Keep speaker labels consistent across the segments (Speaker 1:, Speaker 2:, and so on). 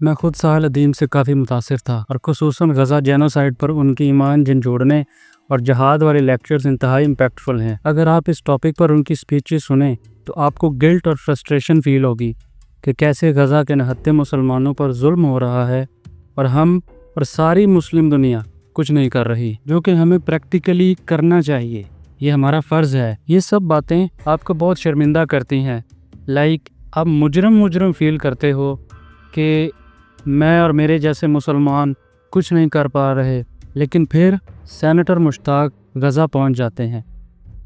Speaker 1: میں خود ساحل ادیم سے کافی متاثر تھا اور خصوصاً غزہ جینوسائیڈ پر ان کی ایمان جھنجھوڑنے اور جہاد والے لیکچرز انتہائی امپیکٹفل ہیں۔ اگر آپ اس ٹاپک پر ان کی سپیچز سنیں تو آپ کو گلٹ اور فرسٹریشن فیل ہوگی کہ کیسے غزہ کے نہتے مسلمانوں پر ظلم ہو رہا ہے اور ہم اور ساری مسلم دنیا کچھ نہیں کر رہی، جو کہ ہمیں پریکٹیکلی کرنا چاہیے۔ یہ ہمارا فرض ہے۔ یہ سب باتیں آپ کو بہت شرمندہ کرتی ہیں، آپ مجرم فیل کرتے ہو کہ میں اور میرے جیسے مسلمان کچھ نہیں کر پا رہے، لیکن پھر سینیٹر مشتاق غزہ پہنچ جاتے ہیں۔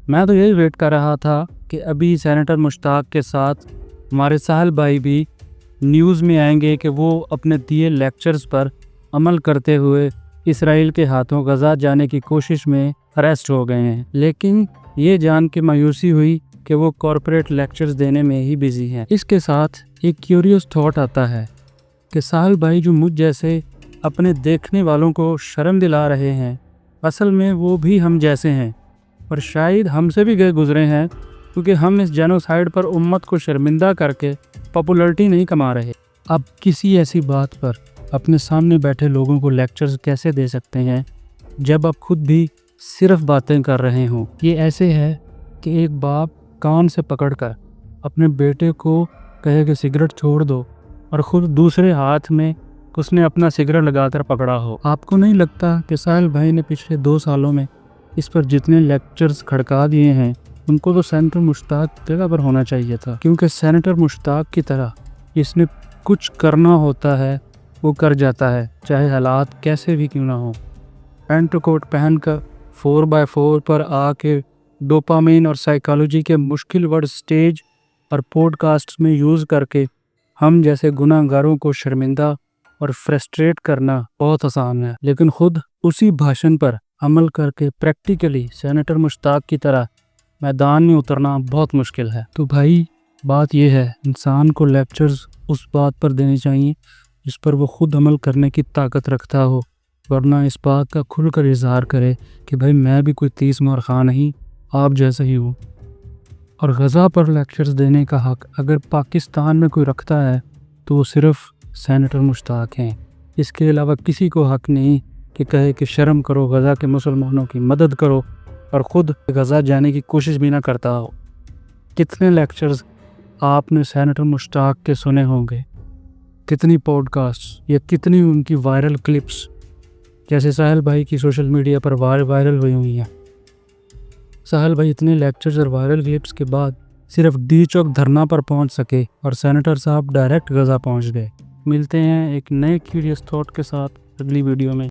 Speaker 1: میں تو یہی ویٹ کر رہا تھا کہ ابھی سینیٹر مشتاق کے ساتھ ہمارے ساحل بھائی بھی نیوز میں آئیں گے کہ وہ اپنے دیے لیکچرز پر عمل کرتے ہوئے اسرائیل کے ہاتھوں غزہ جانے کی کوشش میں اریسٹ ہو گئے ہیں، لیکن یہ جان کے مایوسی ہوئی کہ وہ کارپوریٹ لیکچرز دینے میں ہی بزی ہیں۔ اس کے ساتھ ایک کیوریوس تھاٹ آتا ہے کہ ساحل بھائی جو مجھ جیسے اپنے دیکھنے والوں کو شرم دلا رہے ہیں، اصل میں وہ بھی ہم جیسے ہیں اور شاید ہم سے بھی گئے گزرے ہیں، کیونکہ ہم اس جینوسائیڈ پر امت کو شرمندہ کر کے پاپولرٹی نہیں کما رہے۔ اب کسی ایسی بات پر اپنے سامنے بیٹھے لوگوں کو لیکچرز کیسے دے سکتے ہیں جب آپ خود بھی صرف باتیں کر رہے ہوں؟ یہ ایسے ہے کہ ایک باپ کان سے پکڑ کر اپنے بیٹے کو کہے کہ سگریٹ چھوڑ دو اور خود دوسرے ہاتھ میں اس نے اپنا سگریٹ لگا کر پکڑا ہو۔ آپ کو نہیں لگتا کہ ساحل بھائی نے پچھلے 2 سالوں میں اس پر جتنے لیکچرز کھڑکا دیے ہیں ان کو تو سینیٹر مشتاق جگہ پر ہونا چاہیے تھا، کیونکہ سینیٹر مشتاق کی طرح جس نے کچھ کرنا ہوتا ہے وہ کر جاتا ہے، چاہے حالات کیسے بھی کیوں نہ ہوں۔ پینٹ کوٹ پہن کر 4x4 پر آ کے ڈوپامین اور سائیکالوجی کے مشکل ورڈ سٹیج اور پوڈ کاسٹ میں یوز کر کے ہم جیسے گناہ گاروں کو شرمندہ اور فرسٹریٹ کرنا بہت آسان ہے، لیکن خود اسی بھاشن پر عمل کر کے پریکٹیکلی سینیٹر مشتاق کی طرح میدان میں اترنا بہت مشکل ہے۔ تو بھائی بات یہ ہے، انسان کو لیکچرز اس بات پر دینے چاہیے جس پر وہ خود عمل کرنے کی طاقت رکھتا ہو، ورنہ اس بات کا کھل کر اظہار کرے کہ بھائی میں بھی کوئی 30 مار خواہ نہیں، آپ جیسا ہی ہوں۔ اور غزہ پر لیکچرز دینے کا حق اگر پاکستان میں کوئی رکھتا ہے تو وہ صرف سینیٹر مشتاق ہیں۔ اس کے علاوہ کسی کو حق نہیں کہ کہے کہ شرم کرو، غزہ کے مسلمانوں کی مدد کرو اور خود غزہ جانے کی کوشش بھی نہ کرتا ہو۔ کتنے لیکچرز آپ نے سینیٹر مشتاق کے سنے ہوں گے، کتنی پوڈ کاسٹ یا کتنی ان کی وائرل کلپس جیسے ساحل بھائی کی سوشل میڈیا پر وائرل ہوئی ہیں۔ ساحل بھائی اتنے لیکچرز اور وائرل کلپس کے بعد صرف ڈی چوک دھرنا پر پہنچ سکے اور سینیٹر صاحب ڈائریکٹ غزہ پہنچ گئے۔ ملتے ہیں ایک نئے کیوریوس تھاٹ کے ساتھ اگلی ویڈیو میں۔